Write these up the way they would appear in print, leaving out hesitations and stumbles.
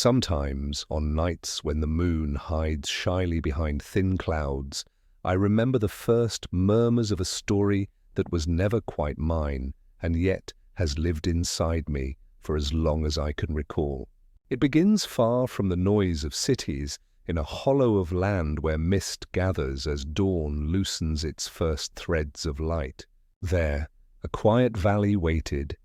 Sometimes, on nights when the moon hides shyly behind thin clouds, I remember the first murmurs of a story that was never quite mine, and yet has lived inside me for as long as I can recall. It begins far from the noise of cities, in a hollow of land where mist gathers as dawn loosens its first threads of light. There, a quiet valley waited,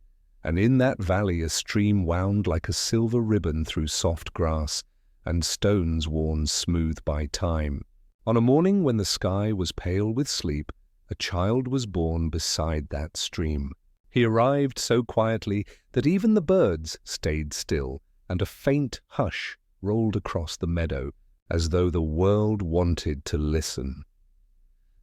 and in that valley a stream wound like a silver ribbon through soft grass and stones worn smooth by time. On a morning when the sky was pale with sleep, a child was born beside that stream. He arrived so quietly that even the birds stayed still, and a faint hush rolled across the meadow, as though the world wanted to listen.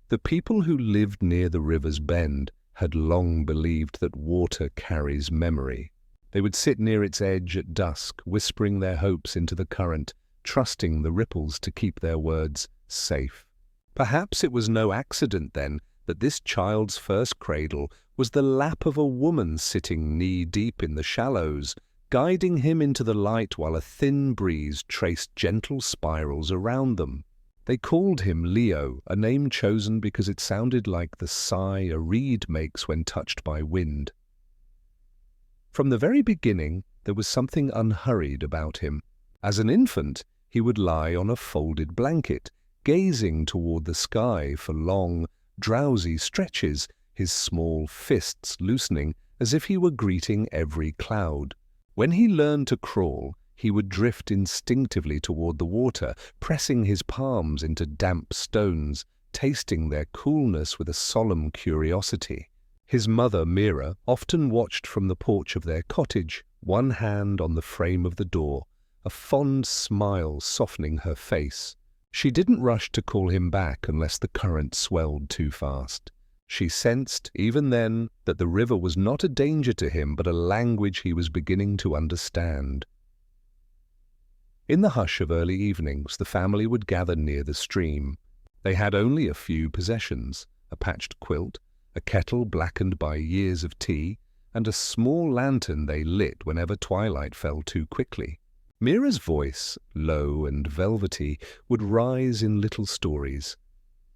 The people who lived near the river's bend had long believed that water carries memory. They would sit near its edge at dusk, whispering their hopes into the current, trusting the ripples to keep their words safe. Perhaps it was no accident, then, that this child's first cradle was the lap of a woman sitting knee-deep in the shallows, guiding him into the light while a thin breeze traced gentle spirals around them. They called him Leo, a name chosen because it sounded like the sigh a reed makes when touched by wind. From the very beginning, there was something unhurried about him. As an infant, he would lie on a folded blanket, gazing toward the sky for long, drowsy stretches, his small fists loosening as if he were greeting every cloud. When he learned to crawl, he would drift instinctively toward the water, pressing his palms into damp stones, tasting their coolness with a solemn curiosity. His mother, Mira, often watched from the porch of their cottage, one hand on the frame of the door, a fond smile softening her face. She didn't rush to call him back unless the current swelled too fast. She sensed, even then, that the river was not a danger to him, but a language he was beginning to understand. In the hush of early evenings, the family would gather near the stream. They had only a few possessions: a patched quilt, a kettle blackened by years of tea, and a small lantern they lit whenever twilight fell too quickly. Mira's voice, low and velvety, would rise in little stories.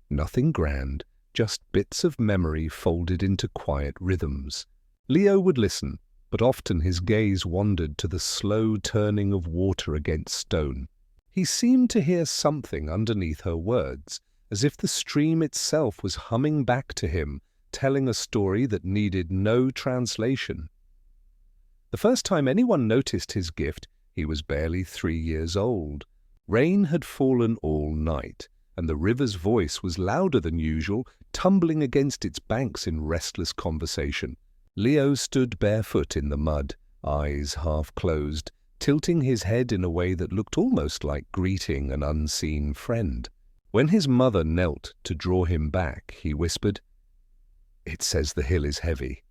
Nothing grand, just bits of memory folded into quiet rhythms. Leo would listen, but often his gaze wandered to the slow turning of water against stone. He seemed to hear something underneath her words, as if the stream itself was humming back to him, telling a story that needed no translation. The first time anyone noticed his gift, he was barely 3 years old. Rain had fallen all night, and the river's voice was louder than usual, tumbling against its banks in restless conversation. Leo stood barefoot in the mud, eyes half closed, tilting his head in a way that looked almost like greeting an unseen friend. When his mother knelt to draw him back, he whispered, "It says the hill is heavy."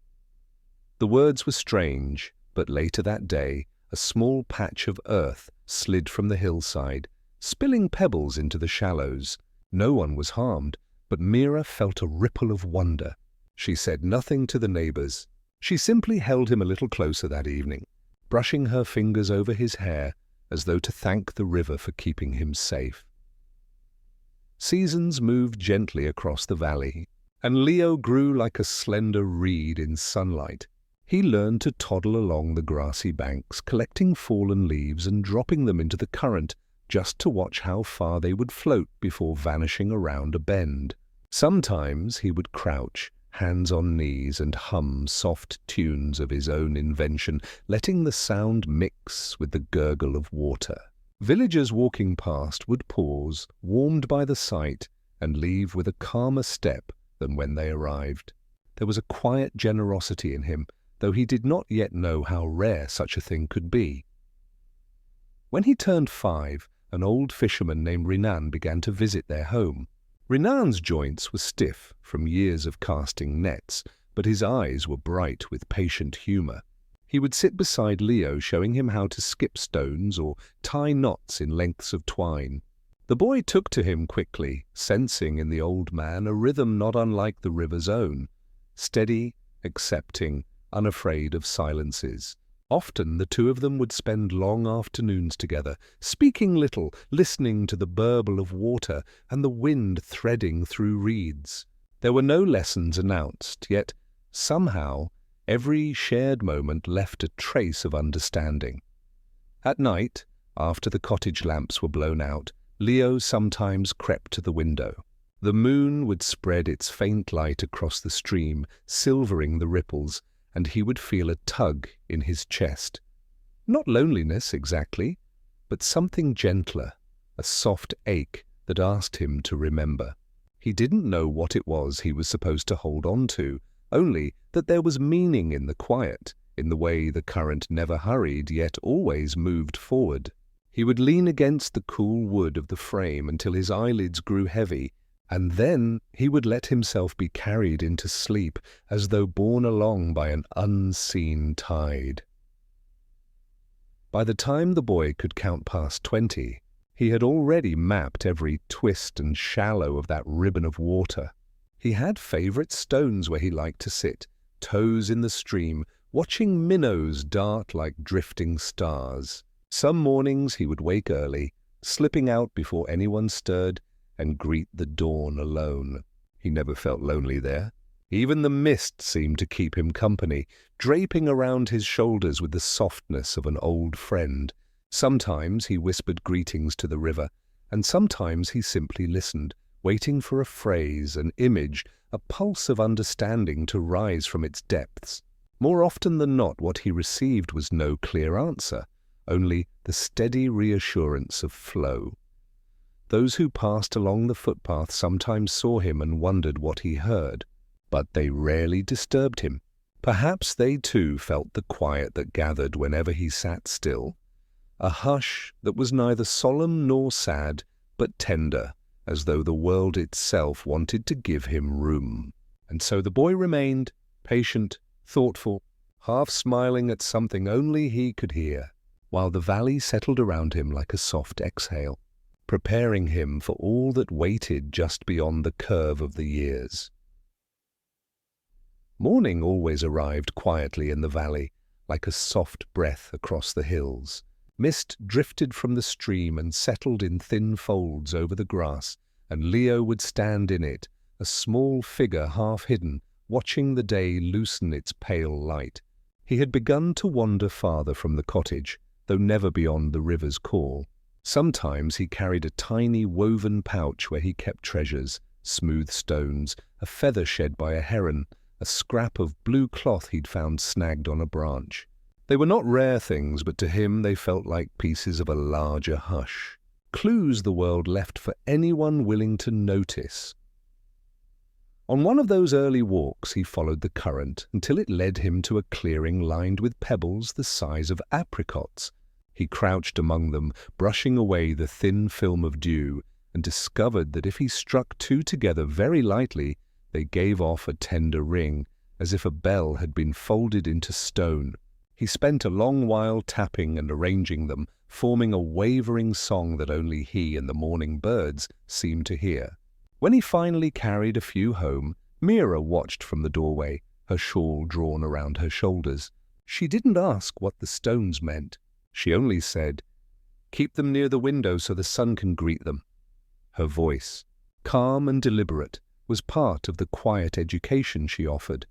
The words were strange, but later that day, a small patch of earth slid from the hillside, spilling pebbles into the shallows. No one was harmed, but Mira felt a ripple of wonder. She said nothing to the neighbors. She simply held him a little closer that evening, brushing her fingers over his hair as though to thank the river for keeping him safe. Seasons moved gently across the valley, and Leo grew like a slender reed in sunlight. He learned to toddle along the grassy banks, collecting fallen leaves and dropping them into the current, just to watch how far they would float before vanishing around a bend. Sometimes he would crouch, hands on knees, and hum soft tunes of his own invention, letting the sound mix with the gurgle of water. Villagers walking past would pause, warmed by the sight, and leave with a calmer step than when they arrived. There was a quiet generosity in him, though he did not yet know how rare such a thing could be. When he turned 5, an old fisherman named Renan began to visit their home. Renan's joints were stiff from years of casting nets, but his eyes were bright with patient humor. He would sit beside Leo, showing him how to skip stones or tie knots in lengths of twine. The boy took to him quickly, sensing in the old man a rhythm not unlike the river's own, steady, accepting, unafraid of silences. Often the two of them would spend long afternoons together, speaking little, listening to the burble of water and the wind threading through reeds. There were no lessons announced, yet somehow every shared moment left a trace of understanding. At night, after the cottage lamps were blown out, Leo sometimes crept to the window. The moon would spread its faint light across the stream, silvering the ripples, and he would feel a tug in his chest. Not loneliness exactly, but something gentler, a soft ache that asked him to remember. He didn't know what it was he was supposed to hold on to, only that there was meaning in the quiet, in the way the current never hurried yet always moved forward. He would lean against the cool wood of the frame until his eyelids grew heavy, and then he would let himself be carried into sleep as though borne along by an unseen tide. By the time the boy could count past 20, he had already mapped every twist and shallow of that ribbon of water. He had favourite stones where he liked to sit, toes in the stream, watching minnows dart like drifting stars. Some mornings he would wake early, slipping out before anyone stirred, and greet the dawn alone. He never felt lonely there. Even the mist seemed to keep him company, draping around his shoulders with the softness of an old friend. Sometimes he whispered greetings to the river, and sometimes he simply listened, waiting for a phrase, an image, a pulse of understanding to rise from its depths. More often than not, what he received was no clear answer, only the steady reassurance of flow. Those who passed along the footpath sometimes saw him and wondered what he heard, but they rarely disturbed him. Perhaps they too felt the quiet that gathered whenever he sat still, a hush that was neither solemn nor sad, but tender, as though the world itself wanted to give him room. And so the boy remained, patient, thoughtful, half smiling at something only he could hear, while the valley settled around him like a soft exhale, preparing him for all that waited just beyond the curve of the years. Morning always arrived quietly in the valley, like a soft breath across the hills. Mist drifted from the stream and settled in thin folds over the grass, and Leo would stand in it, a small figure half hidden, watching the day loosen its pale light. He had begun to wander farther from the cottage, though never beyond the river's call. Sometimes he carried a tiny woven pouch where he kept treasures, smooth stones, a feather shed by a heron, a scrap of blue cloth he'd found snagged on a branch. They were not rare things, but to him they felt like pieces of a larger hush, clues the world left for anyone willing to notice. On one of those early walks he followed the current until it led him to a clearing lined with pebbles the size of apricots. He crouched among them, brushing away the thin film of dew, and discovered that if he struck two together very lightly, they gave off a tender ring, as if a bell had been folded into stone. He spent a long while tapping and arranging them, forming a wavering song that only he and the morning birds seemed to hear. When he finally carried a few home, Mira watched from the doorway, her shawl drawn around her shoulders. She didn't ask what the stones meant. She only said, "Keep them near the window so the sun can greet them." Her voice, calm and deliberate, was part of the quiet education she offered,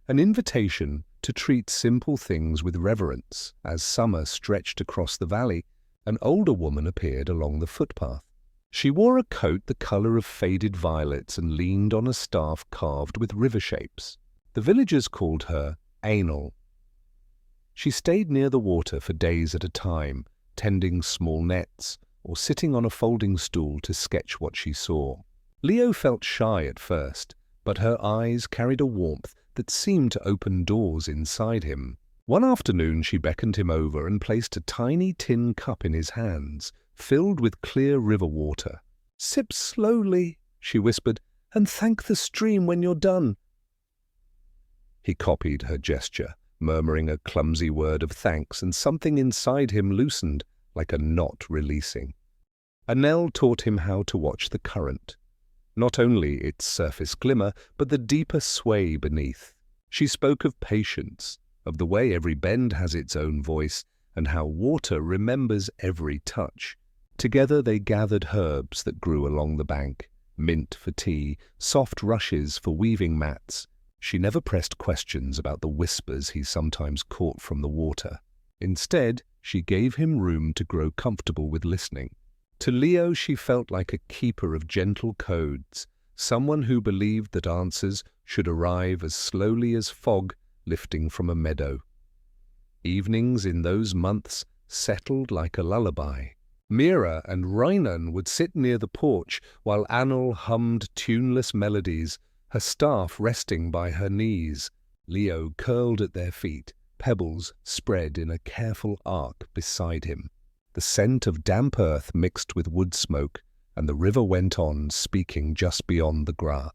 an invitation to treat simple things with reverence. As summer stretched across the valley, an older woman appeared along the footpath. She wore a coat the color of faded violets and leaned on a staff carved with river shapes. The villagers called her Anal. She stayed near the water for days at a time, tending small nets or sitting on a folding stool to sketch what she saw. Leo felt shy at first, but her eyes carried a warmth that seemed to open doors inside him. One afternoon she beckoned him over and placed a tiny tin cup in his hands, filled with clear river water. "Sip slowly," she whispered, "and thank the stream when you're done." He copied her gesture, murmuring a clumsy word of thanks, and something inside him loosened, like a knot releasing. Anel taught him how to watch the current. Not only its surface glimmer, but the deeper sway beneath. She spoke of patience, of the way every bend has its own voice, and how water remembers every touch. Together they gathered herbs that grew along the bank, mint for tea, soft rushes for weaving mats. She never pressed questions about the whispers he sometimes caught from the water. Instead, she gave him room to grow comfortable with listening. To Leo, she felt like a keeper of gentle codes, someone who believed that answers should arrive as slowly as fog lifting from a meadow. Evenings in those months settled like a lullaby. Mira and Rainan would sit near the porch while Anil hummed tuneless melodies, her staff resting by her knees. Leo curled at their feet, pebbles spread in a careful arc beside him. The scent of damp earth mixed with wood smoke, and the river went on, speaking just beyond the grass.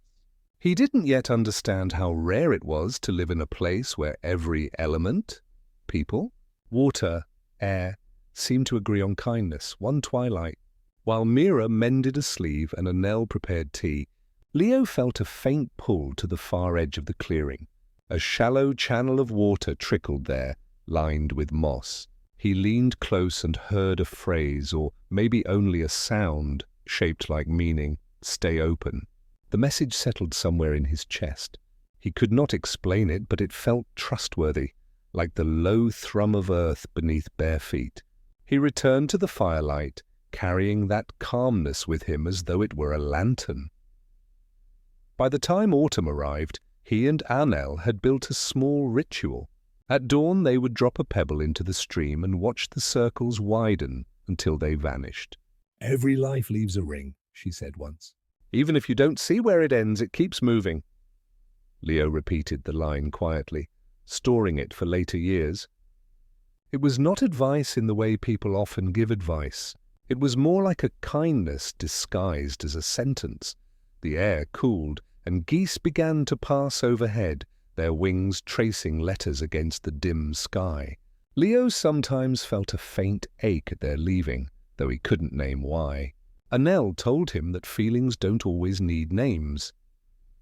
He didn't yet understand how rare it was to live in a place where every element, people, water, air, seemed to agree on kindness. One twilight, while Mira mended a sleeve and Anel prepared tea, Leo felt a faint pull to the far edge of the clearing. A shallow channel of water trickled there, lined with moss. He leaned close and heard a phrase, or maybe only a sound, shaped like meaning, "Stay open." The message settled somewhere in his chest. He could not explain it, but it felt trustworthy, like the low thrum of earth beneath bare feet. He returned to the firelight, carrying that calmness with him as though it were a lantern. By the time autumn arrived, he and Anel had built a small ritual. At dawn they would drop a pebble into the stream and watch the circles widen until they vanished. "Every life leaves a ring," she said once. "Even if you don't see where it ends, it keeps moving." Leo repeated the line quietly, storing it for later years. It was not advice in the way people often give advice. It was more like a kindness disguised as a sentence. The air cooled, and geese began to pass overhead, their wings tracing letters against the dim sky. Leo sometimes felt a faint ache at their leaving, though he couldn't name why. Anel told him that feelings don't always need names.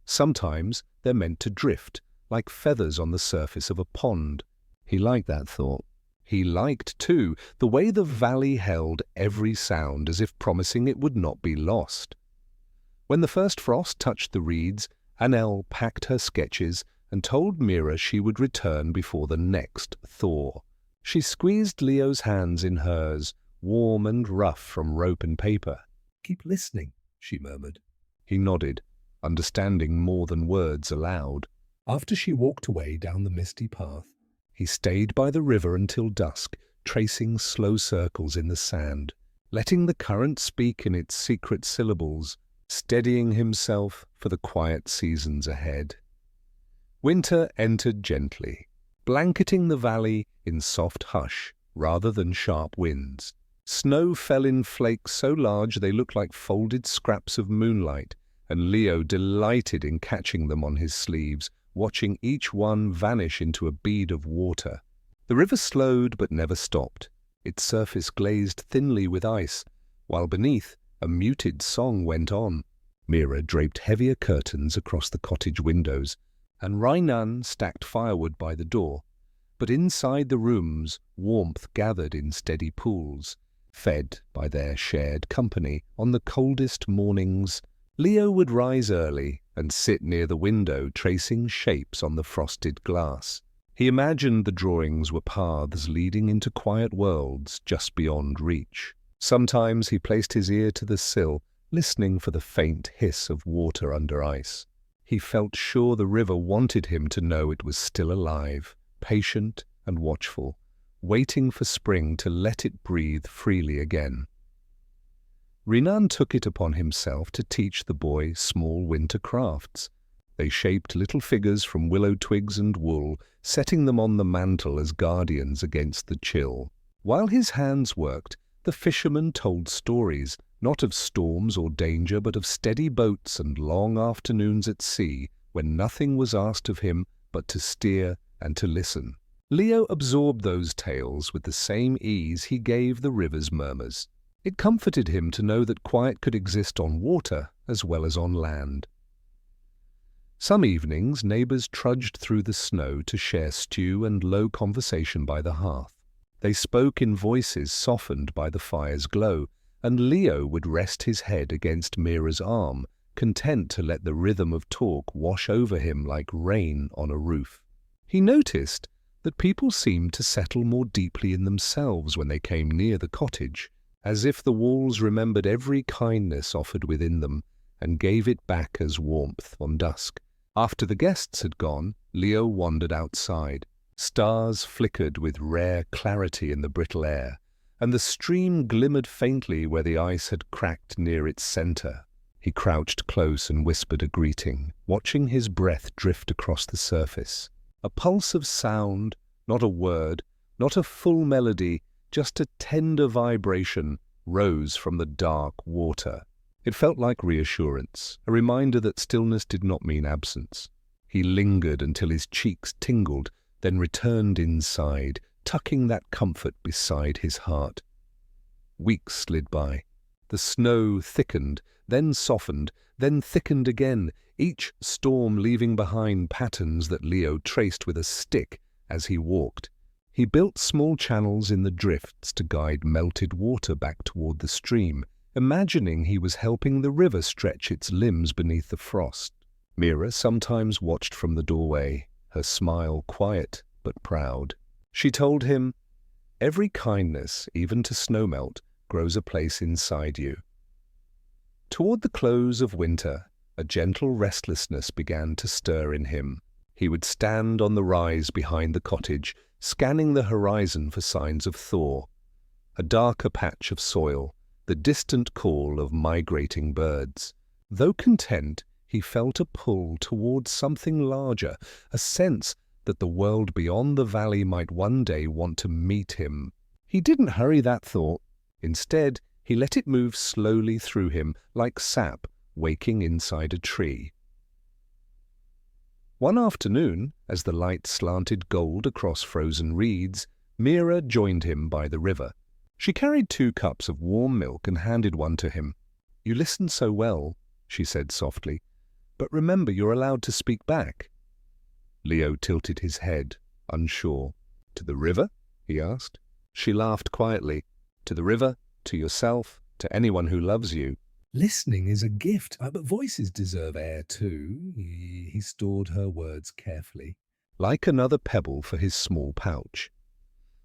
Sometimes they're meant to drift, like feathers on the surface of a pond. He liked that thought. He liked, too, the way the valley held every sound as if promising it would not be lost. When the first frost touched the reeds, Anel packed her sketches and told Mira she would return before the next thaw. She squeezed Leo's hands in hers, warm and rough from rope and paper. "Keep listening," she murmured. He nodded, understanding more than words aloud. After she walked away down the misty path, he stayed by the river until dusk, tracing slow circles in the sand, letting the current speak in its secret syllables, steadying himself for the quiet seasons ahead. Winter entered gently, blanketing the valley in soft hush rather than sharp winds. Snow fell in flakes so large they looked like folded scraps of moonlight, and Leo delighted in catching them on his sleeves, watching each one vanish into a bead of water. The river slowed but never stopped, its surface glazed thinly with ice, while beneath a muted song went on. Mira draped heavier curtains across the cottage windows, and Rainan stacked firewood by the door. But inside the rooms, warmth gathered in steady pools, fed by their shared company. On the coldest mornings, Leo would rise early and sit near the window, tracing shapes on the frosted glass. He imagined the drawings were paths leading into quiet worlds just beyond reach. Sometimes he placed his ear to the sill, listening for the faint hiss of water under ice. He felt sure the river wanted him to know it was still alive, patient and watchful, waiting for spring to let it breathe freely again. Rainan took it upon himself to teach the boy small winter crafts. They shaped little figures from willow twigs and wool, setting them on the mantel as guardians against the chill. While his hands worked, the fisherman told stories, not of storms or danger, but of steady boats and long afternoons at sea, when nothing was asked of him but to steer and to listen. Leo absorbed those tales with the same ease he gave the river's murmurs. It comforted him to know that quiet could exist on water as well as on land. Some evenings, neighbors trudged through the snow to share stew and low conversation by the hearth. They spoke in voices softened by the fire's glow, and Leo would rest his head against Mira's arm, content to let the rhythm of talk wash over him like rain on a roof. He noticed that people seemed to settle more deeply in themselves when they came near the cottage, as if the walls remembered every kindness offered within them and gave it back as warmth on dusk. After the guests had gone, Leo wandered outside. Stars flickered with rare clarity in the brittle air, and the stream glimmered faintly where the ice had cracked near its center. He crouched close and whispered a greeting, watching his breath drift across the surface. A pulse of sound, not a word, not a full melody, just a tender vibration, rose from the dark water. It felt like reassurance, a reminder that stillness did not mean absence. He lingered until his cheeks tingled, then returned inside, tucking that comfort beside his heart. Weeks slid by. The snow thickened, then softened, then thickened again, each storm leaving behind patterns that Leo traced with a stick as he walked. He built small channels in the drifts to guide melted water back toward the stream, imagining he was helping the river stretch its limbs beneath the frost. Mira sometimes watched from the doorway, her smile quiet but proud. She told him, "Every kindness, even to snowmelt, grows a place inside you." Toward the close of winter, a gentle restlessness began to stir in him. He would stand on the rise behind the cottage, scanning the horizon for signs of thaw. A darker patch of soil, the distant call of migrating birds. Though content, he felt a pull towards something larger, a sense that the world beyond the valley might one day want to meet him. He didn't hurry that thought. Instead, he let it move slowly through him, like sap waking inside a tree. One afternoon, as the light slanted gold across frozen reeds, Mira joined him by the river. She carried 2 cups of warm milk and handed one to him. "You listened so well," she said softly, "but remember you're allowed to speak back." Leo tilted his head, unsure. "To the river?" he asked. She laughed quietly. "To the river, to yourself, to anyone who loves you." "Listening is a gift, but voices deserve air too." He stored her words carefully, like another pebble for his small pouch.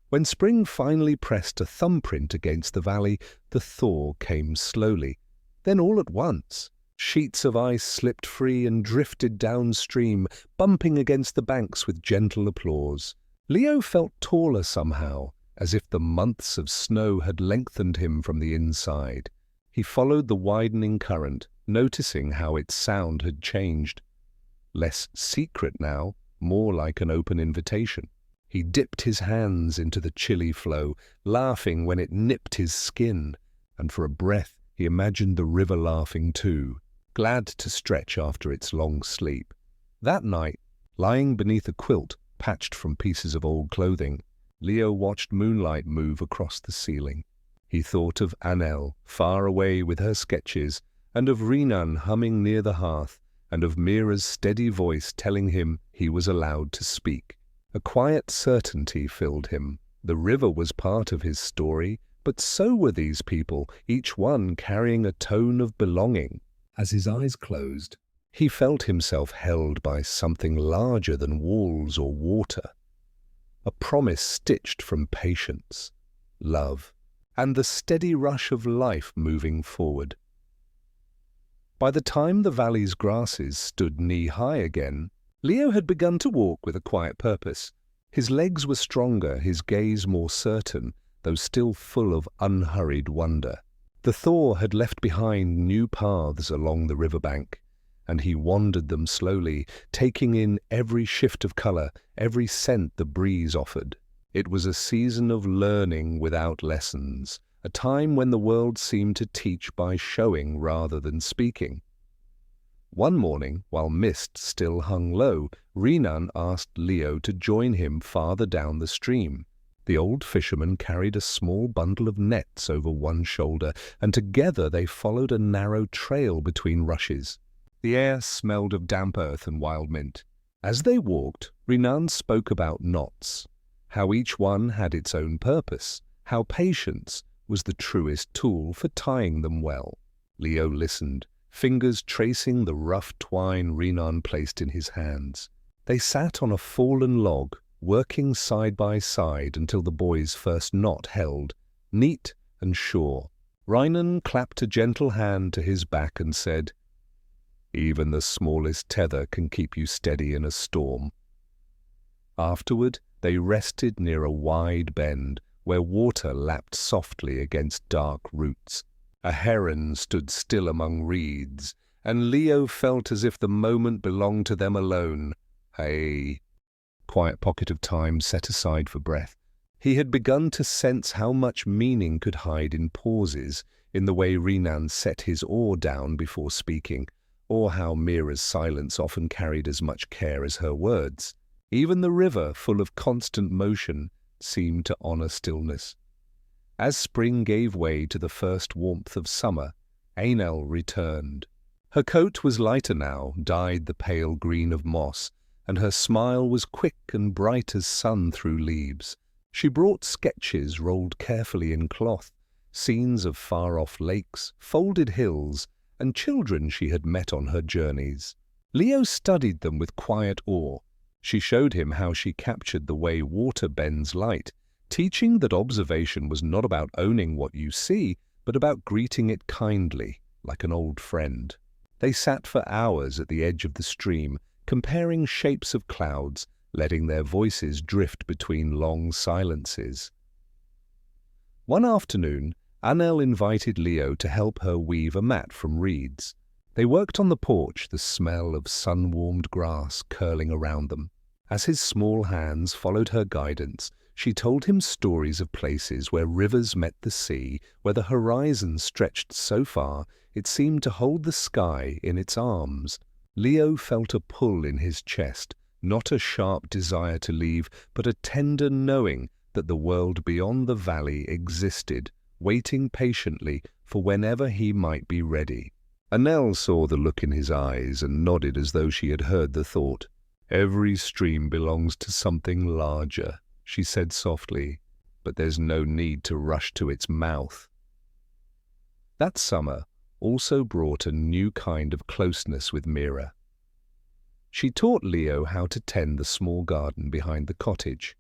When spring finally pressed a thumbprint against the valley, the thaw came slowly. Then all at once, sheets of ice slipped free and drifted downstream, bumping against the banks with gentle applause. Leo felt taller somehow, as if the months of snow had lengthened him from the inside. He followed the widening current, noticing how its sound had changed. Less secret now, more like an open invitation. He dipped his hands into the chilly flow, laughing when it nipped his skin, and for a breath he imagined the river laughing too, glad to stretch after its long sleep. That night, lying beneath a quilt patched from pieces of old clothing, Leo watched moonlight move across the ceiling. He thought of Annelle, far away with her sketches, and of Renan humming near the hearth, and of Mira's steady voice telling him he was allowed to speak. A quiet certainty filled him. The river was part of his story, but so were these people, each one carrying a tone of belonging. As his eyes closed, he felt himself held by something larger than walls or water. A promise stitched from patience, love, and the steady rush of life moving forward. By the time the valley's grasses stood knee-high again, Leo had begun to walk with a quiet purpose. His legs were stronger, his gaze more certain, though still full of unhurried wonder. The thaw had left behind new paths along the riverbank, and he wandered them slowly, taking in every shift of color, every scent the breeze offered. It was a season of learning without lessons, a time when the world seemed to teach by showing rather than speaking. One morning, while mist still hung low, Renan asked Leo to join him farther down the stream. The old fisherman carried a small bundle of nets over one shoulder, and together they followed a narrow trail between rushes. The air smelled of damp earth and wild mint. As they walked, Rinan spoke about knots, how each one had its own purpose, how patience was the truest tool for tying them well. Leo listened, fingers tracing the rough twine Rinan placed in his hands. They sat on a fallen log, working side by side until the boy's first knot held, neat and sure. Rinan clapped a gentle hand to his back and said, "Even the smallest tether can keep you steady in a storm." Afterward, they rested near a wide bend where water lapped softly against dark roots. A heron stood still among reeds, and Leo felt as if the moment belonged to them alone. A quiet pocket of time set aside for breath. He had begun to sense how much meaning could hide in pauses, in the way Rinan set his oar down before speaking, or how Mira's silence often carried as much care as her words. Even the river, full of constant motion, seemed to honor stillness. As spring gave way to the first warmth of summer, Ainel returned. Her coat was lighter now, dyed the pale green of moss, and her smile was quick and bright as sun through leaves. She brought sketches rolled carefully in cloth, scenes of far-off lakes, folded hills, and children she had met on her journeys. Leo studied them with quiet awe. She showed him how she captured the way water bends light, teaching that observation was not about owning what you see, but about greeting it kindly, like an old friend. They sat for hours at the edge of the stream, comparing shapes of clouds, letting their voices drift between long silences. One afternoon, Annelle invited Leo to help her weave a mat from reeds. They worked on the porch, the smell of sun-warmed grass curling around them. As his small hands followed her guidance, she told him stories of places where rivers met the sea, where the horizon stretched so far it seemed to hold the sky in its arms. Leo felt a pull in his chest, not a sharp desire to leave, but a tender knowing that the world beyond the valley existed, waiting patiently for whenever he might be ready. Annelle saw the look in his eyes and nodded as though she had heard the thought. "Every stream belongs to something larger," she said softly, "but there's no need to rush to its mouth." That summer also brought a new kind of closeness with Mira. She taught Leo how to tend the small garden behind the cottage,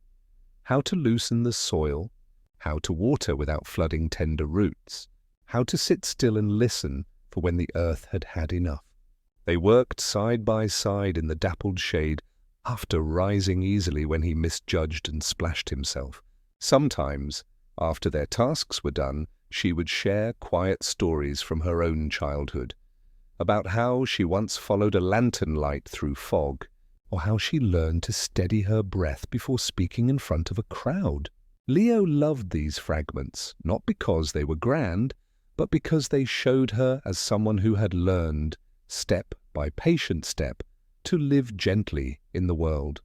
how to loosen the soil, how to water without flooding tender roots, how to sit still and listen for when the earth had had enough. They worked side by side in the dappled shade, after rising easily when he misjudged and splashed himself. Sometimes, after their tasks were done, she would share quiet stories from her own childhood, about how she once followed a lantern light through fog, or how she learned to steady her breath before speaking in front of a crowd. Leo loved these fragments, not because they were grand, but because they showed her as someone who had learned, step by patient step, to live gently in the world.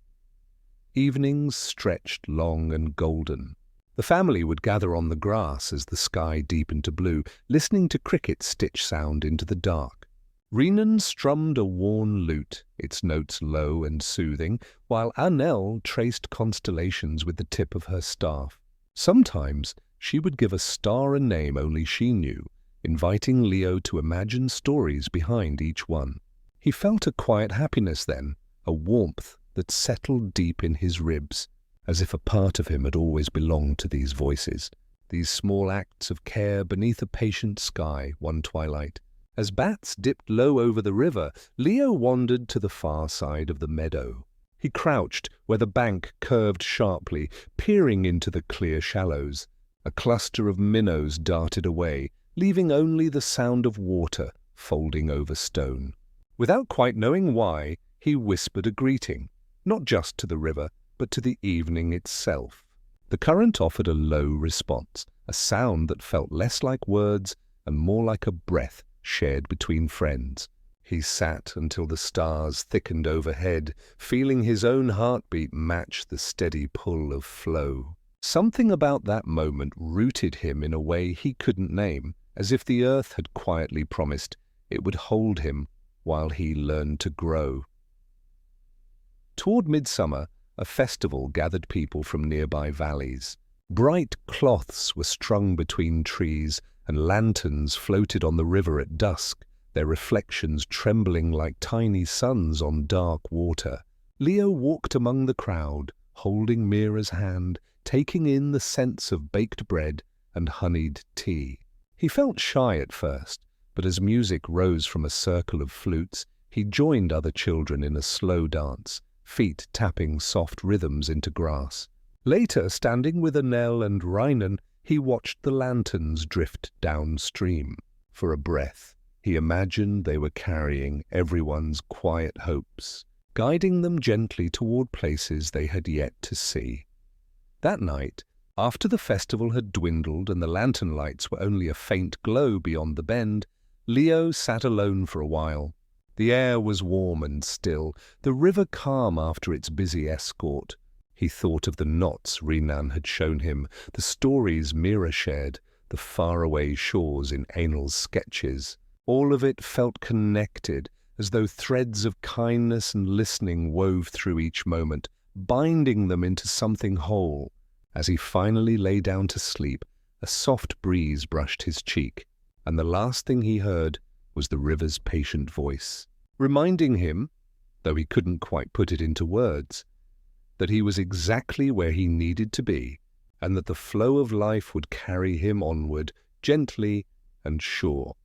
Evenings stretched long and golden. The family would gather on the grass as the sky deepened to blue, listening to crickets stitch sound into the dark. Rinan strummed a worn lute, its notes low and soothing, while Annelle traced constellations with the tip of her staff. Sometimes she would give a star a name only she knew, inviting Leo to imagine stories behind each one. He felt a quiet happiness then, a warmth that settled deep in his ribs, as if a part of him had always belonged to these voices, these small acts of care beneath a patient sky one twilight. As bats dipped low over the river, Leo wandered to the far side of the meadow. He crouched where the bank curved sharply, peering into the clear shallows. A cluster of minnows darted away, leaving only the sound of water folding over stone. Without quite knowing why, he whispered a greeting, not just to the river, but to the evening itself. The current offered a low response, a sound that felt less like words and more like a breath shared between friends. He sat until the stars thickened overhead, feeling his own heartbeat match the steady pull of flow. Something about that moment rooted him in a way he couldn't name, as if the earth had quietly promised it would hold him while he learned to grow. Toward midsummer, a festival gathered people from nearby valleys. Bright cloths were strung between trees, and lanterns floated on the river at dusk, their reflections trembling like tiny suns on dark water. Leo walked among the crowd, holding Mira's hand, taking in the scents of baked bread and honeyed tea. He felt shy at first, but as music rose from a circle of flutes, he joined other children in a slow dance, feet tapping soft rhythms into grass. Later, standing with Anel and Reinan, he watched the lanterns drift downstream. For a breath, he imagined they were carrying everyone's quiet hopes, guiding them gently toward places they had yet to see. That night, after the festival had dwindled and the lantern lights were only a faint glow beyond the bend, Leo sat alone for a while. The air was warm and still, the river calm after its busy escort. He thought of the knots Reinan had shown him, the stories Mira shared, the faraway shores in Anel's sketches. All of it felt connected, as though threads of kindness and listening wove through each moment, binding them into something whole. As he finally lay down to sleep, a soft breeze brushed his cheek, and the last thing he heard was the river's patient voice, reminding him, though he couldn't quite put it into words, that he was exactly where he needed to be, and that the flow of life would carry him onward, gently and sure.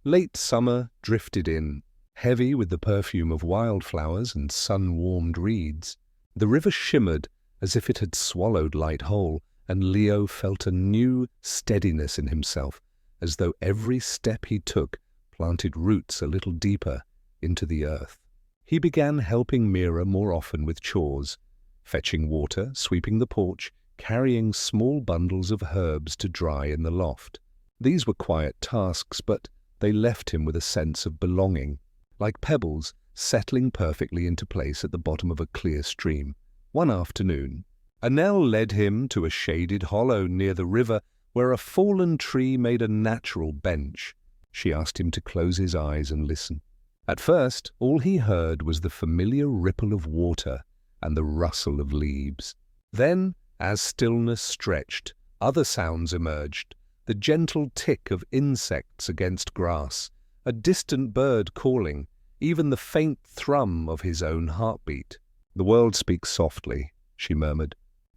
Late summer drifted in, heavy with the perfume of wildflowers and sun-warmed reeds. The river shimmered as if it had swallowed light whole, and Leo felt a new steadiness in himself, as though every step he took planted roots a little deeper into the earth. He began helping Mira more often with chores, fetching water, sweeping the porch, carrying small bundles of herbs to dry in the loft. These were quiet tasks, but they left him with a sense of belonging, like pebbles settling perfectly into place at the bottom of a clear stream. One afternoon, Anel led him to a shaded hollow near the river where a fallen tree made a natural bench. She asked him to close his eyes and listen. At first, all he heard was the familiar ripple of water and the rustle of leaves. Then, as stillness stretched, other sounds emerged, the gentle tick of insects against grass, a distant bird calling, even the faint thrum of his own heartbeat. "The world speaks softly," she murmured.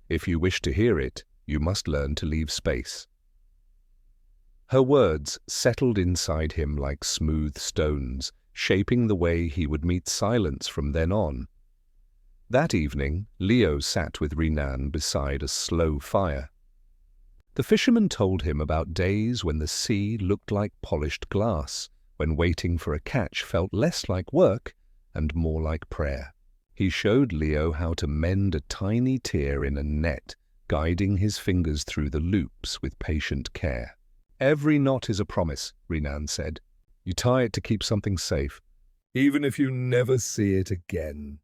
"If you wish to hear it, you must learn to leave space." Her words settled inside him like smooth stones, shaping the way he would meet silence from then on. That evening, Leo sat with Reinan beside a slow fire. The fisherman told him about days when the sea looked like polished glass, when waiting for a catch felt less like work and more like prayer. He showed Leo how to mend a tiny tear in a net, guiding his fingers through the loops with patient care. "Every knot is a promise," Reinan said. "You tie it to keep something safe, even if you never see it again."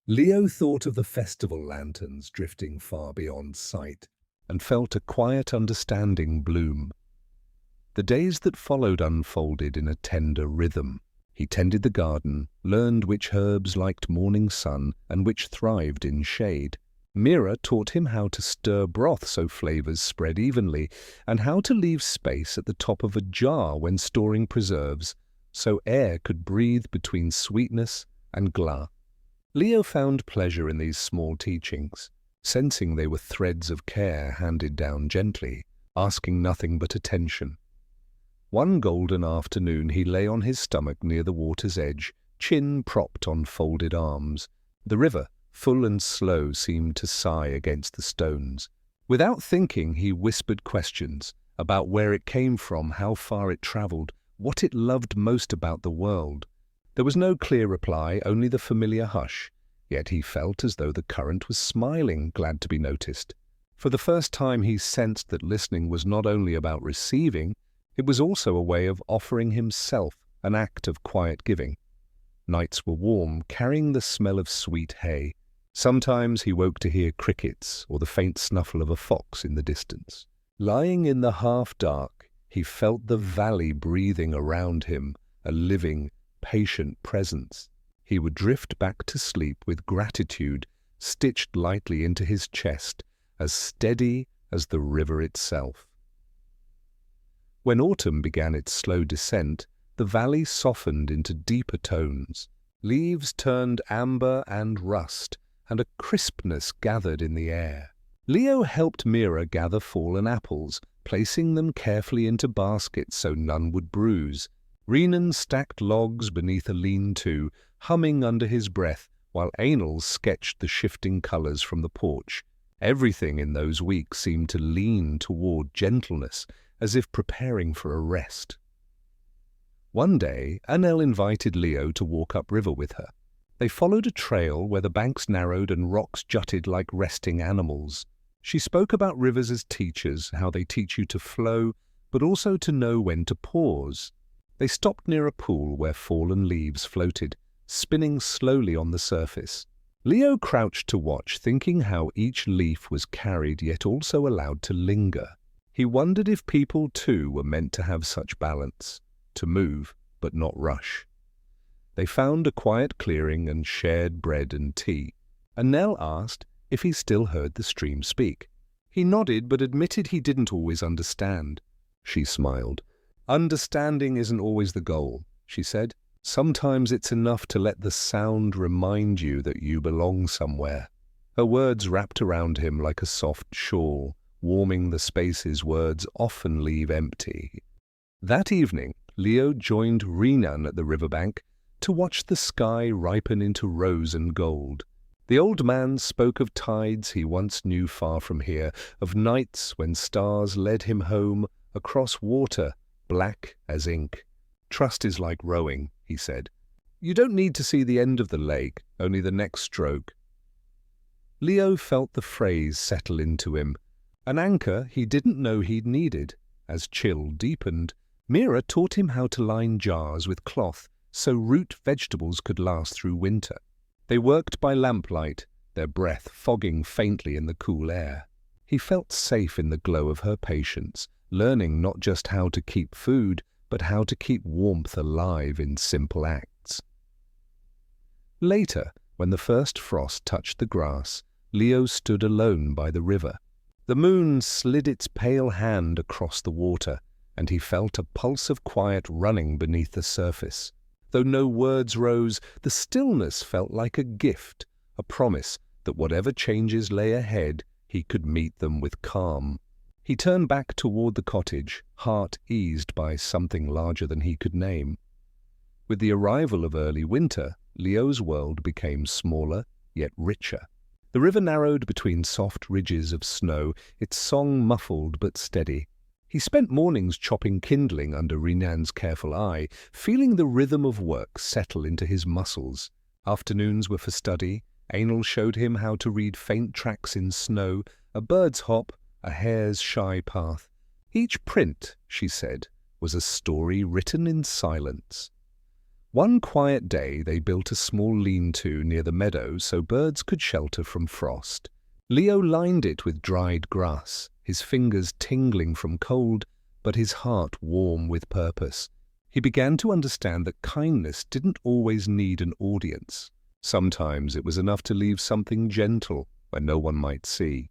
Leo thought of the festival lanterns drifting far beyond sight, and felt a quiet understanding bloom. The days that followed unfolded in a tender rhythm. He tended the garden, learned which herbs liked morning sun and which thrived in shade. Mira taught him how to stir broth so flavors spread evenly, and how to leave space at the top of a jar when storing preserves, so air could breathe between sweetness and glass. Leo found pleasure in these small teachings, sensing they were threads of care handed down gently, asking nothing but attention. One golden afternoon he lay on his stomach near the water's edge, chin propped on folded arms. The river, full and slow, seemed to sigh against the stones. Without thinking, he whispered questions about where it came from, how far it traveled, what it loved most about the world. There was no clear reply, only the familiar hush, yet he felt as though the current was smiling, glad to be noticed. For the first time he sensed that listening was not only about receiving, it was also a way of offering himself, an act of quiet giving. Nights were warm, carrying the smell of sweet hay. Sometimes he woke to hear crickets or the faint snuffle of a fox in the distance. Lying in the half-dark, he felt the valley breathing around him, a living, patient presence. He would drift back to sleep with gratitude stitched lightly into his chest, as steady as the river itself. When autumn began its slow descent, the valley softened into deeper tones. Leaves turned amber and rust, and a crispness gathered in the air. Leo helped Mira gather fallen apples, placing them carefully into baskets so none would bruise. Renan stacked logs beneath a lean-to, humming under his breath, while Anal sketched the shifting colors from the porch. Everything in those weeks seemed to lean toward gentleness, as if preparing for a rest. One day, Anel invited Leo to walk upriver with her. They followed a trail where the banks narrowed and rocks jutted like resting animals. She spoke about rivers as teachers, how they teach you to flow, but also to know when to pause. They stopped near a pool where fallen leaves floated, spinning slowly on the surface. Leo crouched to watch, thinking how each leaf was carried yet also allowed to linger. He wondered if people too were meant to have such balance, to move but not rush. They found a quiet clearing and shared bread and tea. Anel asked if he still heard the stream speak. He nodded but admitted he didn't always understand. She smiled. "Understanding isn't always the goal," she said. "Sometimes it's enough to let the sound remind you that you belong somewhere." Her words wrapped around him like a soft shawl, warming the spaces words often leave empty. That evening, Leo joined Renan at the riverbank to watch the sky ripen into rose and gold. The old man spoke of tides he once knew far from here, of nights when stars led him home across water black as ink. "Trust is like rowing," he said. "You don't need to see the end of the lake, only the next stroke." Leo felt the phrase settle into him, an anchor he didn't know he'd needed. As chill deepened, Mira taught him how to line jars with cloth so root vegetables could last through winter. They worked by lamplight, their breath fogging faintly in the cool air. He felt safe in the glow of her patience, learning not just how to keep food, but how to keep warmth alive in simple acts. Later, when the first frost touched the grass, Leo stood alone by the river. The moon slid its pale hand across the water, and he felt a pulse of quiet running beneath the surface. Though no words rose, the stillness felt like a gift, a promise that whatever changes lay ahead, he could meet them with calm. He turned back toward the cottage, heart eased by something larger than he could name. With the arrival of early winter, Leo's world became smaller, yet richer. The river narrowed between soft ridges of snow, its song muffled but steady. He spent mornings chopping kindling under Renan's careful eye, feeling the rhythm of work settle into his muscles. Afternoons were for study. Anal showed him how to read faint tracks in snow, a bird's hop, a hare's shy path. Each print, she said, was a story written in silence. One quiet day they built a small lean-to near the meadow so birds could shelter from frost. Leo lined it with dried grass, his fingers tingling from cold, but his heart warm with purpose. He began to understand that kindness didn't always need an audience. Sometimes it was enough to leave something gentle where no one might see.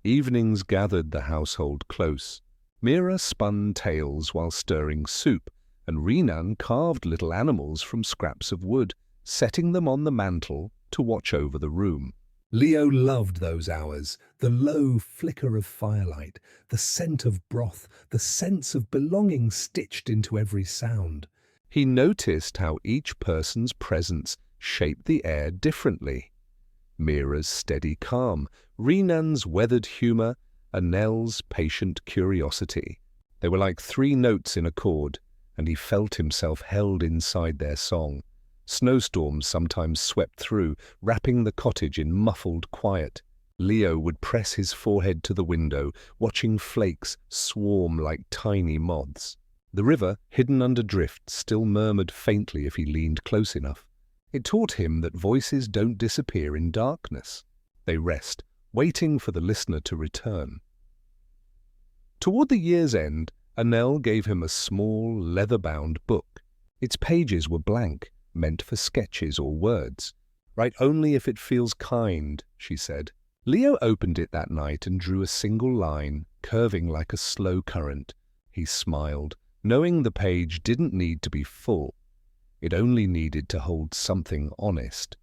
Evenings gathered the household close. Mira spun tales while stirring soup, and Renan carved little animals from scraps of wood, setting them on the mantel to watch over the room. Leo loved those hours, the low flicker of firelight, the scent of broth, the sense of belonging stitched into every sound. He noticed how each person's presence shaped the air differently. Mira's steady calm, Renan's weathered humor, Anel's patient curiosity. They were like three notes in a chord, and he felt himself held inside their song. Snowstorms sometimes swept through, wrapping the cottage in muffled quiet. Leo would press his forehead to the window, watching flakes swarm like tiny moths. The river, hidden under drift, still murmured faintly if he leaned close enough. It taught him that voices don't disappear in darkness. They rest, waiting for the listener to return. Toward the year's end, Anel gave him a small, leather-bound book. Its pages were blank, meant for sketches or words. "Write only if it feels kind," she said. Leo opened it that night and drew a single line, curving like a slow current. He smiled, knowing the page didn't need to be full. It only needed to hold something honest.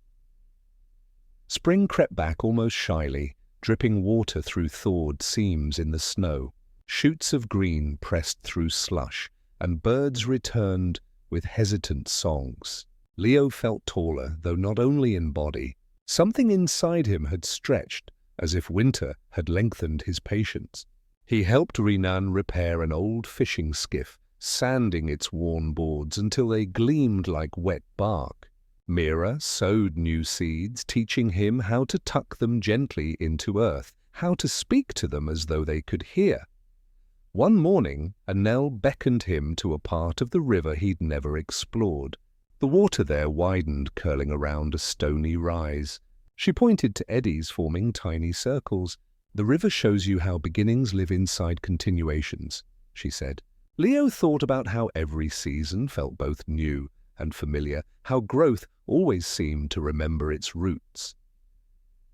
Spring crept back almost shyly, dripping water through thawed seams in the snow. Shoots of green pressed through slush, and birds returned with hesitant songs. Leo felt taller, though not only in body. Something inside him had stretched, as if winter had lengthened his patience. He helped Renan repair an old fishing skiff, sanding its worn boards until they gleamed like wet bark. Mira sowed new seeds, teaching him how to tuck them gently into earth, how to speak to them as though they could hear. One morning, Annelle beckoned him to a part of the river he'd never explored. The water there widened, curling around a stony rise. She pointed to eddies forming tiny circles. "The river shows you how beginnings live inside continuations," she said. Leo thought about how every season felt both new and familiar, how growth always seemed to remember its roots.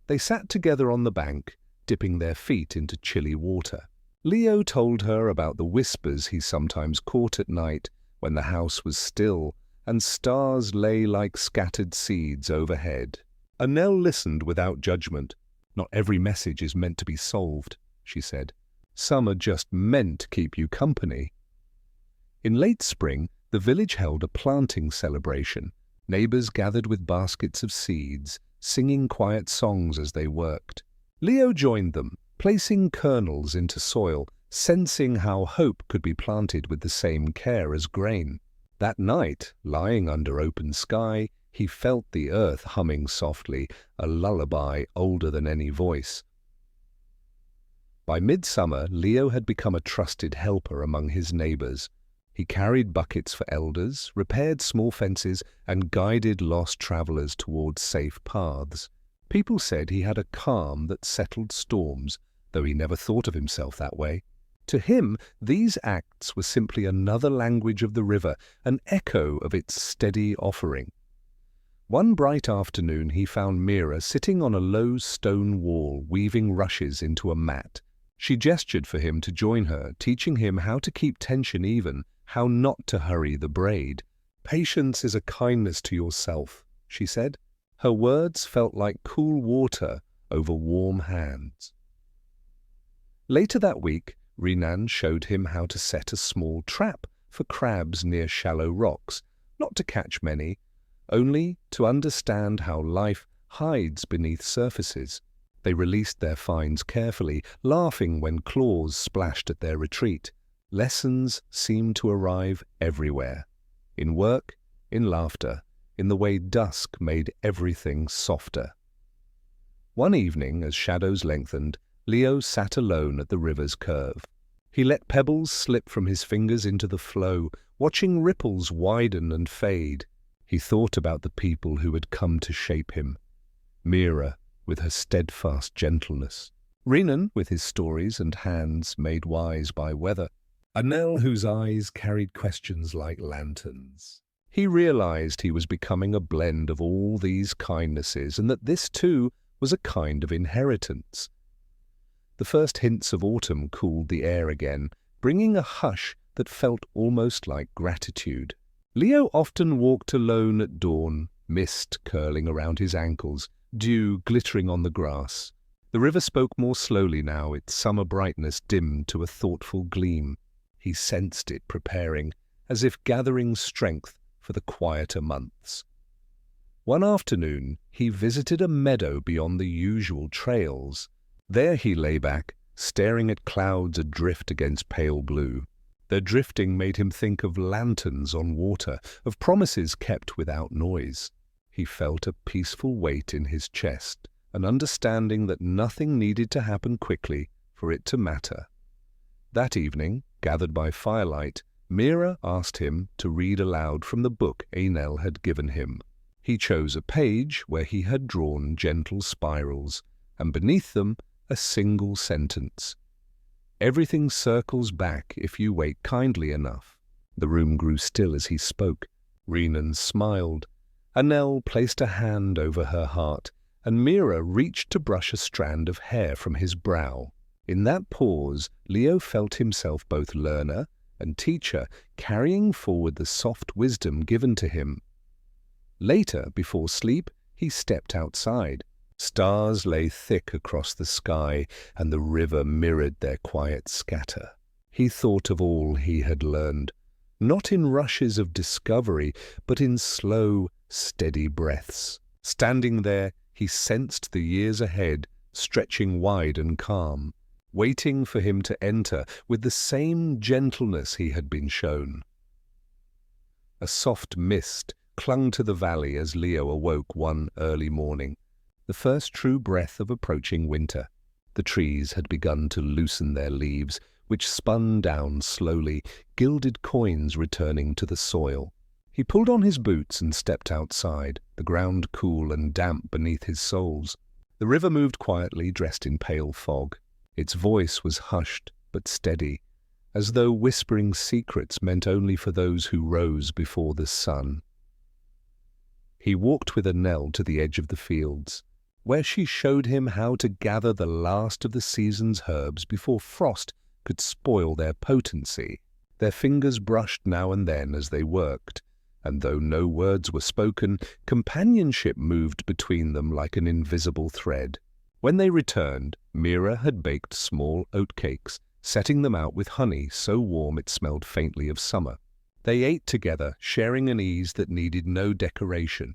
They sat together on the bank, dipping their feet into chilly water. Leo told her about the whispers he sometimes caught at night when the house was still and stars lay like scattered seeds overhead. Annelle listened without judgment. "Not every message is meant to be solved," she said. "Some are just meant to keep you company." In late spring, the village held a planting celebration. Neighbors gathered with baskets of seeds, singing quiet songs as they worked. Leo joined them, placing kernels into soil, sensing how hope could be planted with the same care as grain. That night, lying under open sky, he felt the earth humming softly, a lullaby older than any voice. By midsummer, Leo had become a trusted helper among his neighbors. He carried buckets for elders, repaired small fences, and guided lost travelers towards safe paths. People said he had a calm that settled storms, though he never thought of himself that way. To him, these acts were simply another language of the river, an echo of its steady offering. One bright afternoon he found Mira sitting on a low stone wall, weaving rushes into a mat. She gestured for him to join her, teaching him how to keep tension even, how not to hurry the braid. "Patience is a kindness to yourself," she said. Her words felt like cool water over warm hands. Later that week, Renan showed him how to set a small trap for crabs near shallow rocks, not to catch many, only to understand how life hides beneath surfaces. They released their finds carefully, laughing when claws splashed at their retreat. Lessons seemed to arrive everywhere. In work, in laughter, in the way dusk made everything softer. One evening, as shadows lengthened, Leo sat alone at the river's curve. He let pebbles slip from his fingers into the flow, watching ripples widen and fade. He thought about the people who had come to shape him. Mira, with her steadfast gentleness. Renan, with his stories and hands made wise by weather. Annelle, whose eyes carried questions like lanterns. He realized he was becoming a blend of all these kindnesses, and that this, too, was a kind of inheritance. The first hints of autumn cooled the air again, bringing a hush that felt almost like gratitude. Leo often walked alone at dawn, mist curling around his ankles, dew glittering on the grass. The river spoke more slowly now, its summer brightness dimmed to a thoughtful gleam. He sensed it preparing, as if gathering strength for the quieter months. One afternoon, he visited a meadow beyond the usual trails. There he lay back, staring at clouds adrift against pale blue. Their drifting made him think of lanterns on water, of promises kept without noise. He felt a peaceful weight in his chest, an understanding that nothing needed to happen quickly for it to matter. That evening, gathered by firelight, Mira asked him to read aloud from the book Annelle had given him. He chose a page where he had drawn gentle spirals, and beneath them a single sentence. "Everything circles back if you wait kindly enough." The room grew still as he spoke, Renan smiled. Annelle placed a hand over her heart, and Mira reached to brush a strand of hair from his brow. In that pause, Leo felt himself both learner and teacher, carrying forward the soft wisdom given to him. Later, before sleep, he stepped outside. Stars lay thick across the sky, and the river mirrored their quiet scatter. He thought of all he had learned, not in rushes of discovery, but in slow, steady breaths. Standing there, he sensed the years ahead, stretching wide and calm, waiting for him to enter with the same gentleness he had been shown. A soft mist clung to the valley as Leo awoke one early morning, the first true breath of approaching winter. The trees had begun to loosen their leaves, which spun down slowly, gilded coins returning to the soil. He pulled on his boots and stepped outside, the ground cool and damp beneath his soles. The river moved quietly, dressed in pale fog. Its voice was hushed but steady, as though whispering secrets meant only for those who rose before the sun. He walked with Annelle to the edge of the fields, where she showed him how to gather the last of the season's herbs before frost could spoil their potency. Their fingers brushed now and then as they worked, and though no words were spoken, companionship moved between them like an invisible thread. When they returned, Mira had baked small oatcakes, setting them out with honey so warm it smelled faintly of summer. They ate together, sharing an ease that needed no decoration.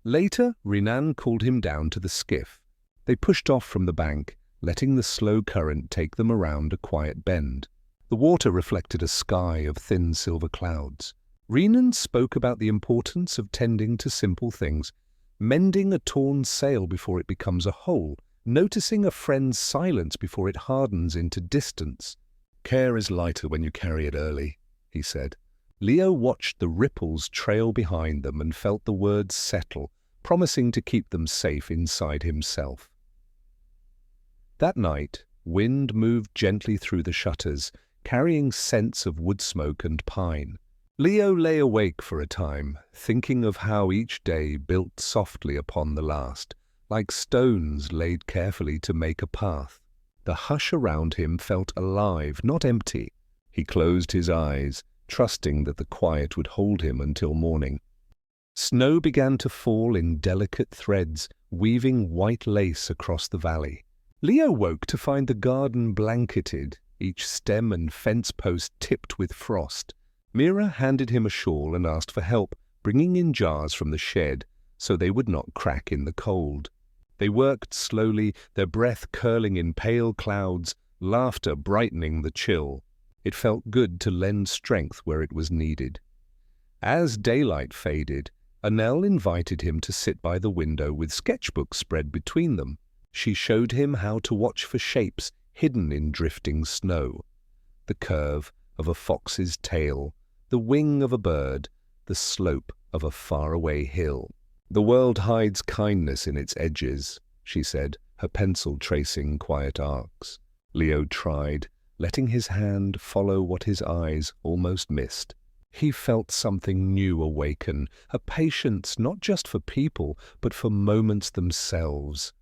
Later, Renan called him down to the skiff. They pushed off from the bank, letting the slow current take them around a quiet bend. The water reflected a sky of thin silver clouds. Renan spoke about the importance of tending to simple things, mending a torn sail before it becomes a hole, noticing a friend's silence before it hardens into distance. "Care is lighter when you carry it early," he said. Leo watched the ripples trail behind them and felt the words settle, promising to keep them safe inside himself. That night, wind moved gently through the shutters, carrying scents of wood smoke and pine. Leo lay awake for a time, thinking of how each day built softly upon the last, like stones laid carefully to make a path. The hush around him felt alive, not empty. He closed his eyes, trusting that the quiet would hold him until morning. Snow began to fall in delicate threads, weaving white lace across the valley. Leo woke to find the garden blanketed, each stem and fence post tipped with frost. Mira handed him a shawl and asked for help, bringing in jars from the shed so they would not crack in the cold. They worked slowly, their breath curling in pale clouds, laughter brightening the chill. It felt good to lend strength where it was needed. As daylight faded, Annelle invited him to sit by the window with sketchbooks spread between them. She showed him how to watch for shapes hidden in drifting snow. The curve of a fox's tail, the wing of a bird, the slope of a faraway hill. "The world hides kindness in its edges," she said, her pencil tracing quiet arcs. Leo tried, letting his hand follow what his eyes almost missed. He felt something new awaken, a patience not just for people, but for moments themselves.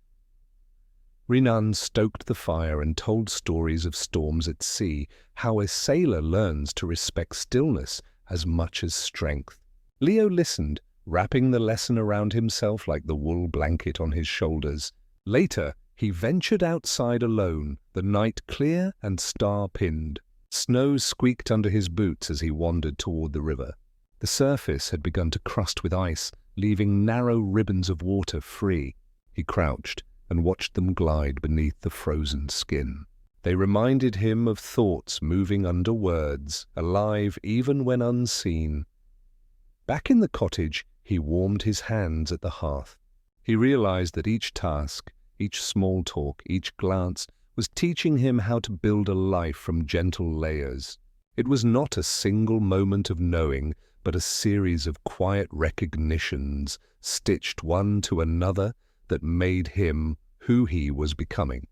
Renan stoked the fire and told stories of storms at sea, how a sailor learns to respect stillness as much as strength. Leo listened, wrapping the lesson around himself like the wool blanket on his shoulders. Later, he ventured outside alone, the night clear and star-pinned. Snow squeaked under his boots as he wandered toward the river. The surface had begun to crust with ice, leaving narrow ribbons of water free. He crouched and watched them glide beneath the frozen skin. They reminded him of thoughts moving under words, alive even when unseen. Back in the cottage, he warmed his hands at the hearth. He realized that each task, each small talk, each glance was teaching him how to build a life from gentle layers. It was not a single moment of knowing, but a series of quiet recognitions, stitched one to another, that made him who he was becoming.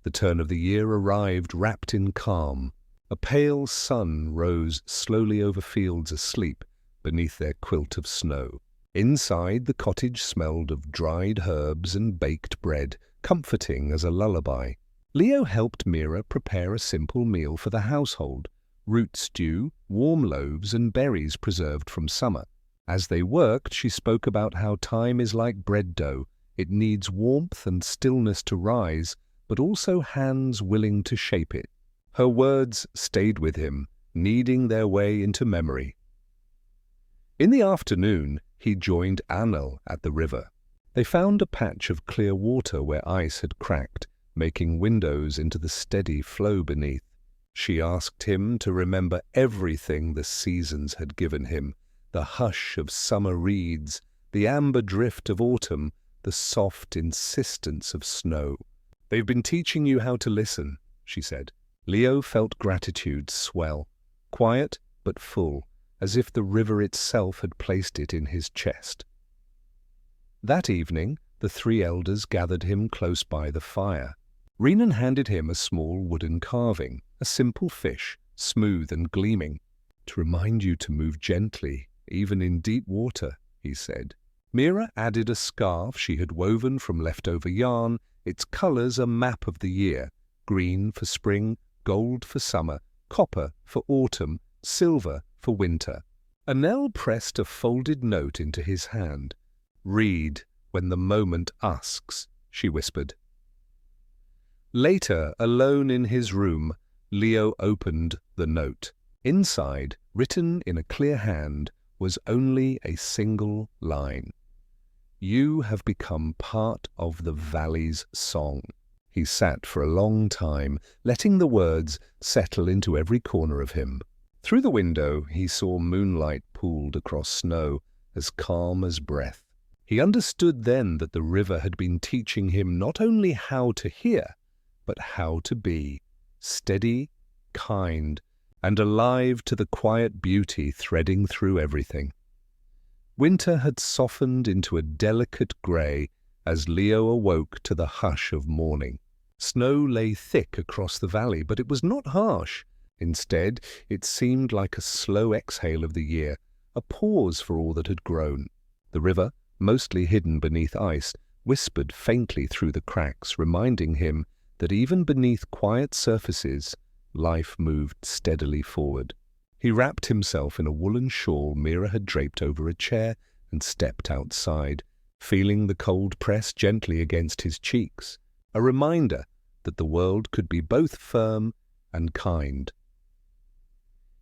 The turn of the year arrived wrapped in calm. A pale sun rose slowly over fields asleep, beneath their quilt of snow. Inside, the cottage smelled of dried herbs and baked bread, comforting as a lullaby. Leo helped Mira prepare a simple meal for the household: root stew, warm loaves, and berries preserved from summer. As they worked, she spoke about how time is like bread dough. It needs warmth and stillness to rise, but also hands willing to shape it. Her words stayed with him, kneading their way into memory. In the afternoon, he joined Anel at the river. They found a patch of clear water where ice had cracked, making windows into the steady flow beneath. She asked him to remember everything the seasons had given him: the hush of summer reeds, the amber drift of autumn, the soft insistence of snow. "They've been teaching you how to listen," she said. Leo felt gratitude swell, quiet but full, as if the river itself had placed it in his chest. That evening, the three elders gathered him close by the fire. Renan handed him a small wooden carving, a simple fish, smooth and gleaming. "To remind you to move gently, even in deep water," he said. Mira added a scarf she had woven from leftover yarn, its colors a map of the year: green for spring, gold for summer, copper for autumn, silver for winter. Anel pressed a folded note into his hand. "Read when the moment asks," she whispered. Later, alone in his room, Leo opened the note. Inside, written in a clear hand, was only a single line: "You have become part of the valley's song." He sat for a long time, letting the words settle into every corner of him. Through the window, he saw moonlight pooled across snow, as calm as breath. He understood then that the river had been teaching him not only how to hear, but how to be: steady, kind, and alive to the quiet beauty threading through everything. Winter had softened into a delicate grey as Leo awoke to the hush of morning. Snow lay thick across the valley, but it was not harsh. Instead, it seemed like a slow exhale of the year, a pause for all that had grown. The river, mostly hidden beneath ice, whispered faintly through the cracks, reminding him that even beneath quiet surfaces, life moved steadily forward. He wrapped himself in a woolen shawl Mira had draped over a chair and stepped outside, feeling the cold press gently against his cheeks, a reminder that the world could be both firm and kind.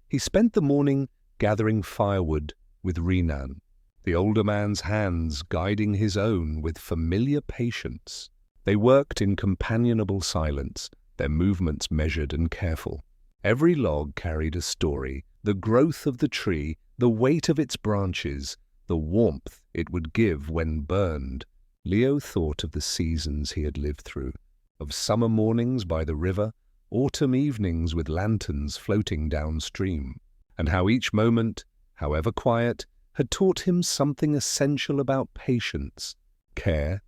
He spent the morning gathering firewood with Renan, the older man's hands guiding his own with familiar patience. They worked in companionable silence, their movements measured and careful. Every log carried a story: the growth of the tree, the weight of its branches, the warmth it would give when burned. Leo thought of the seasons he had lived through, of summer mornings by the river, autumn evenings with lanterns floating downstream, and how each moment, however quiet, had taught him something essential about patience, care,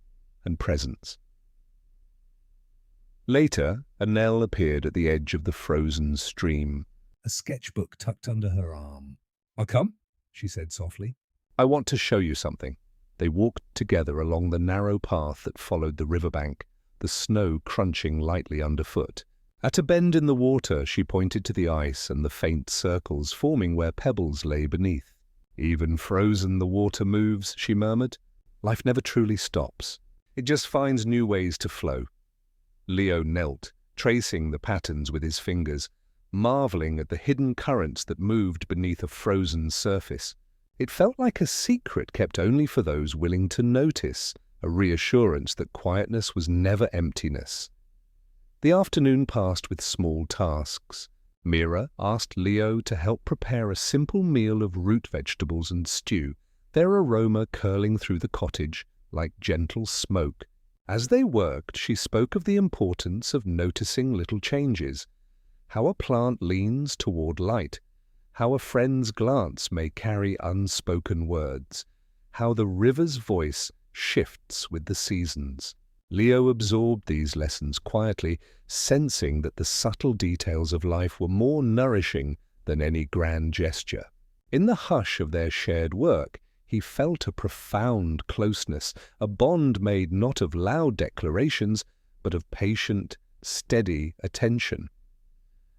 and presence. Later, Anel appeared at the edge of the frozen stream, a sketchbook tucked under her arm. "I'll come," she said softly. "I want to show you something." They walked together along the narrow path that followed the riverbank, the snow crunching lightly underfoot. At a bend in the water, she pointed to the ice and the faint circles forming where pebbles lay beneath. "Even frozen, the water moves," she murmured. "Life never truly stops. It just finds new ways to flow." Leo knelt, tracing the patterns with his fingers, marveling at the hidden currents that moved beneath a frozen surface. It felt like a secret kept only for those willing to notice, a reassurance that quietness was never emptiness. The afternoon passed with small tasks. Mira asked Leo to help prepare a simple meal of root vegetables and stew, their aroma curling through the cottage like gentle smoke. As they worked, she spoke of the importance of noticing little changes: how a plant leans toward light, how a friend's glance may carry unspoken words, how the river's voice shifts with the seasons. Leo absorbed these lessons quietly, sensing that the subtle details of life were more nourishing than any grand gesture. In the hush of their shared work, he felt a profound closeness, a bond made not of loud declarations, but of patient, steady attention.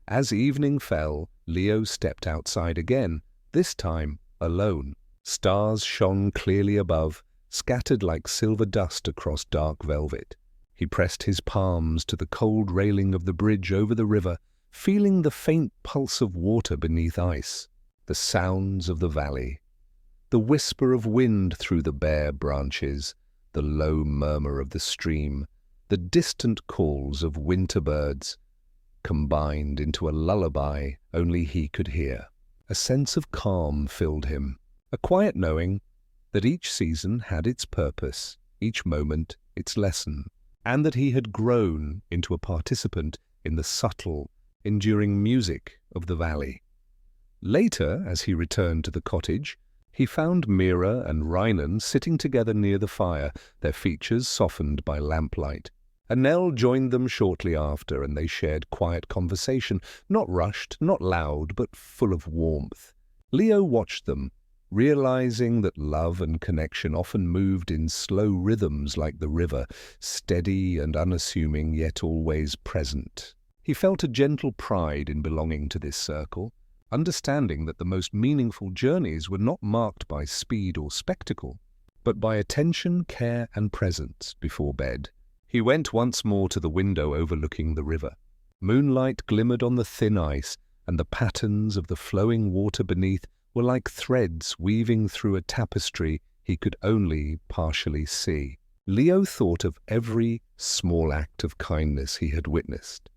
As evening fell, Leo stepped outside again, this time alone. Stars shone clearly above, scattered like silver dust across dark velvet. He pressed his palms to the cold railing of the bridge over the river, feeling the faint pulse of water beneath ice, the sounds of the valley, the whisper of wind through the bare branches, the low murmur of the stream, the distant calls of winter birds, combined into a lullaby only he could hear. A sense of calm filled him, a quiet knowing that each season had its purpose, each moment its lesson, and that he had grown into a participant in the subtle, enduring music of the valley. Later, as he returned to the cottage, he found Mira and Rynan sitting together near the fire, their features softened by lamplight. Annelle joined them shortly after, and they shared quiet conversation, not rushed, not loud, but full of warmth. Leo watched them, realizing that love and connection often moved in slow rhythms like the river, steady and unassuming yet always present. He felt a gentle pride in belonging to this circle, understanding that the most meaningful journeys were not marked by speed or spectacle, but by attention, care, and presence before bed. He went once more to the window overlooking the river. Moonlight glimmered on the thin ice, and the patterns of the flowing water beneath were like threads weaving through a tapestry he could only partially see. Leo thought of every small act of kindness he had witnessed.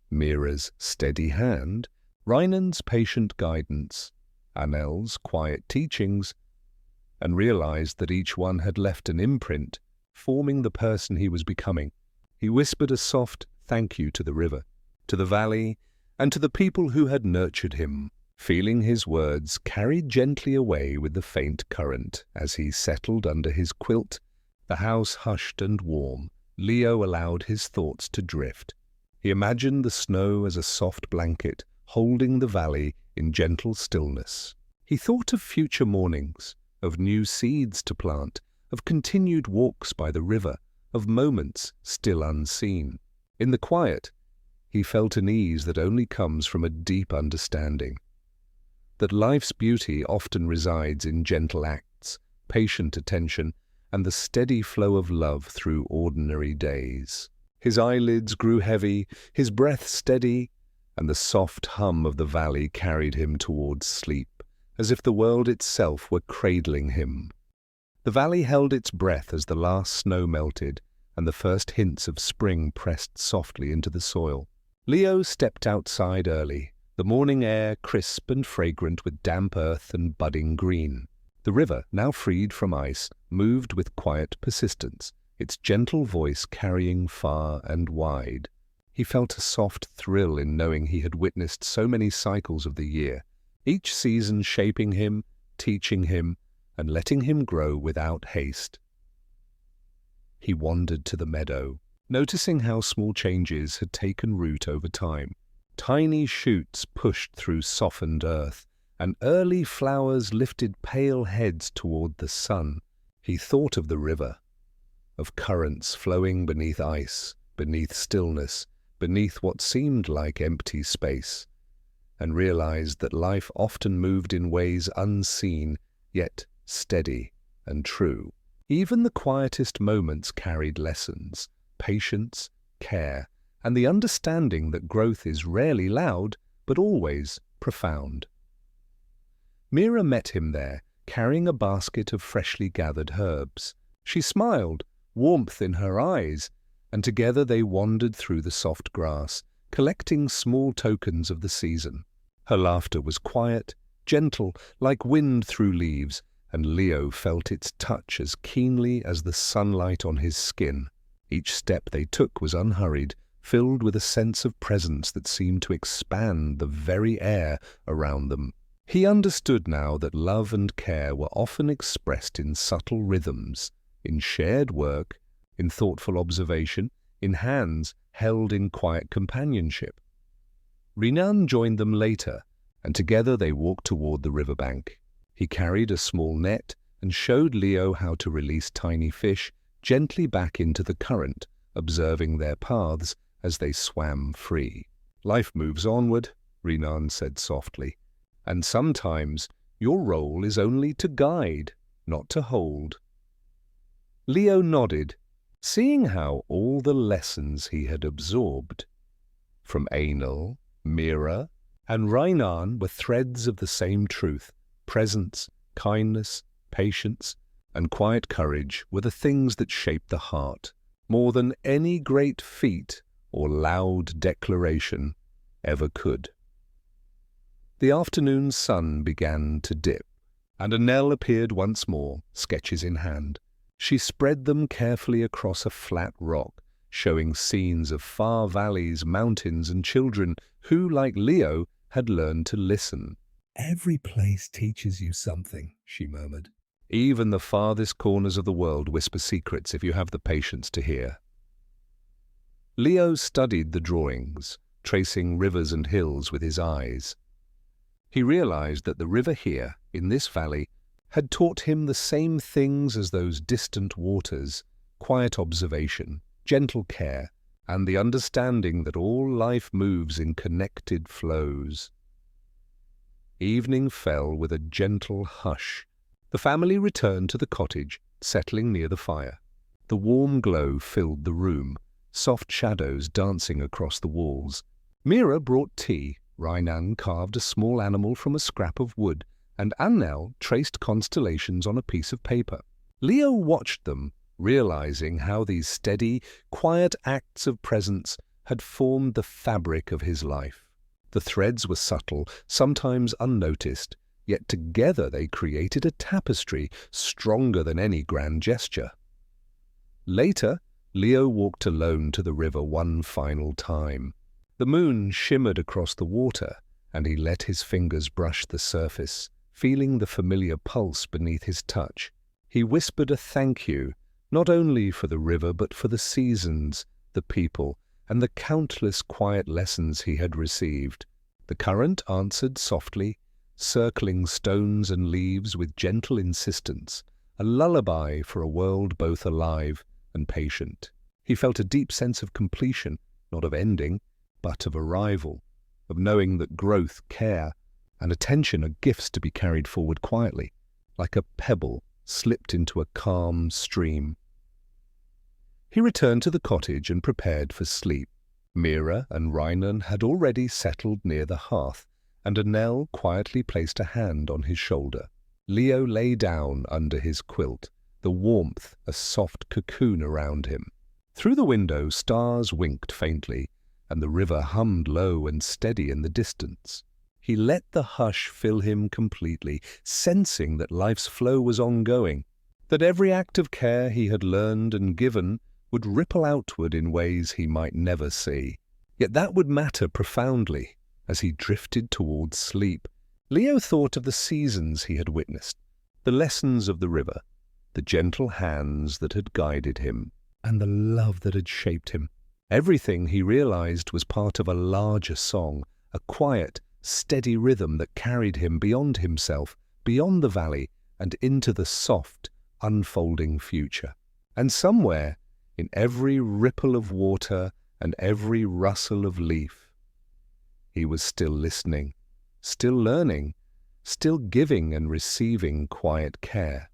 Mira's steady hand, Rynan's patient guidance, Annelle's quiet teachings, and realized that each one had left an imprint, forming the person he was becoming. He whispered a soft thank you to the river, to the valley, and to the people who had nurtured him, feeling his words carried gently away with the faint current. As he settled under his quilt, the house hushed and warm, Leo allowed his thoughts to drift. He imagined the snow as a soft blanket, holding the valley in gentle stillness. He thought of future mornings, of new seeds to plant, of continued walks by the river, of moments still unseen. In the quiet, he felt an ease that only comes from a deep understanding that life's beauty often resides in gentle acts, patient attention, and the steady flow of love through ordinary days. His eyelids grew heavy, his breath steady, and the soft hum of the valley carried him towards sleep, as if the world itself were cradling him. The valley held its breath as the last snow melted, and the first hints of spring pressed softly into the soil. Leo stepped outside early, the morning air crisp and fragrant with damp earth and budding green. The river, now freed from ice, moved with quiet persistence, its gentle voice carrying far and wide. He felt a soft thrill in knowing he had witnessed so many cycles of the year, each season shaping him, teaching him, and letting him grow without haste. He wandered to the meadow, noticing how small changes had taken root over time. Tiny shoots pushed through softened earth, and early flowers lifted pale heads toward the sun. He thought of the river, of currents flowing beneath ice, beneath stillness, beneath what seemed like empty space, and realized that life often moved in ways unseen, yet steady and true. Even the quietest moments carried lessons, patience, care, and the understanding that growth is rarely loud, but always profound. Mira met him there, carrying a basket of freshly gathered herbs. She smiled, warmth in her eyes, and together they wandered through the soft grass, collecting small tokens of the season. Her laughter was quiet, gentle, like wind through leaves, and Leo felt its touch as keenly as the sunlight on his skin. Each step they took was unhurried, filled with a sense of presence that seemed to expand the very air around them. He understood now that love and care were often expressed in subtle rhythms, in shared work, in thoughtful observation, in hands held in quiet companionship. Rynan joined them later, and together they walked toward the riverbank. He carried a small net and showed Leo how to release tiny fish gently back into the current, observing their paths as they swam free. "Life moves onward," Renan said softly, "and sometimes your role is only to guide, not to hold." Leo nodded, seeing how all the lessons he had absorbed from Anil, Mira, and Rainan were threads of the same truth. Presence, kindness, patience, and quiet courage were the things that shaped the heart, more than any great feat or loud declaration ever could. The afternoon sun began to dip, and Anel appeared once more, sketches in hand. She spread them carefully across a flat rock, showing scenes of far valleys, mountains, and children who, like Leo, had learned to listen. "Every place teaches you something," she murmured. "Even the farthest corners of the world whisper secrets if you have the patience to hear." Leo studied the drawings, tracing rivers and hills with his eyes. He realized that the river here, in this valley, had taught him the same things as those distant waters: quiet observation, gentle care, and the understanding that all life moves in connected flows. Evening fell with a gentle hush. The family returned to the cottage, settling near the fire. The warm glow filled the room, soft shadows dancing across the walls. Mira brought tea, Rainan carved a small animal from a scrap of wood, and Annel traced constellations on a piece of paper. Leo watched them, realizing how these steady, quiet acts of presence had formed the fabric of his life. The threads were subtle, sometimes unnoticed, yet together they created a tapestry stronger than any grand gesture. Later, Leo walked alone to the river one final time. The moon shimmered across the water, and he let his fingers brush the surface, feeling the familiar pulse beneath his touch. He whispered a thank you, not only for the river but for the seasons, the people, and the countless quiet lessons he had received. The current answered softly, circling stones and leaves with gentle insistence, a lullaby for a world both alive and patient. He felt a deep sense of completion, not of ending, but of arrival, of knowing that growth, care, and attention are gifts to be carried forward quietly, like a pebble slipped into a calm stream. He returned to the cottage and prepared for sleep. Mira and Rainan had already settled near the hearth, and Annel quietly placed a hand on his shoulder. Leo lay down under his quilt, the warmth a soft cocoon around him. Through the window, stars winked faintly, and the river hummed low and steady in the distance. He let the hush fill him completely, sensing that life's flow was ongoing, that every act of care he had learned and given would ripple outward in ways he might never see. Yet that would matter profoundly. As he drifted towards sleep, Leo thought of the seasons he had witnessed, the lessons of the river, the gentle hands that had guided him, and the love that had shaped him. Everything, he realized, was part of a larger song, a quiet, steady rhythm that carried him beyond himself, beyond the valley, and into the soft, unfolding future. And somewhere, in every ripple of water and every rustle of leaf, he was still listening, still learning, still giving and receiving quiet care.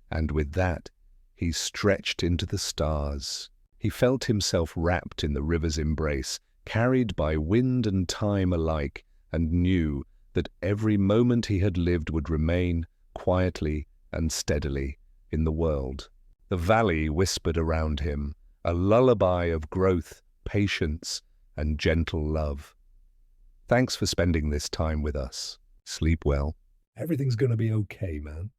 And with that, he stretched into the stars. He felt himself wrapped in the river's embrace, carried by wind and time alike, and knew that every moment he had lived would remain quietly and steadily in the world. The valley whispered around him, a lullaby of growth, patience, and gentle love. Thanks for spending this time with us. Sleep well. Everything's going to be okay, man.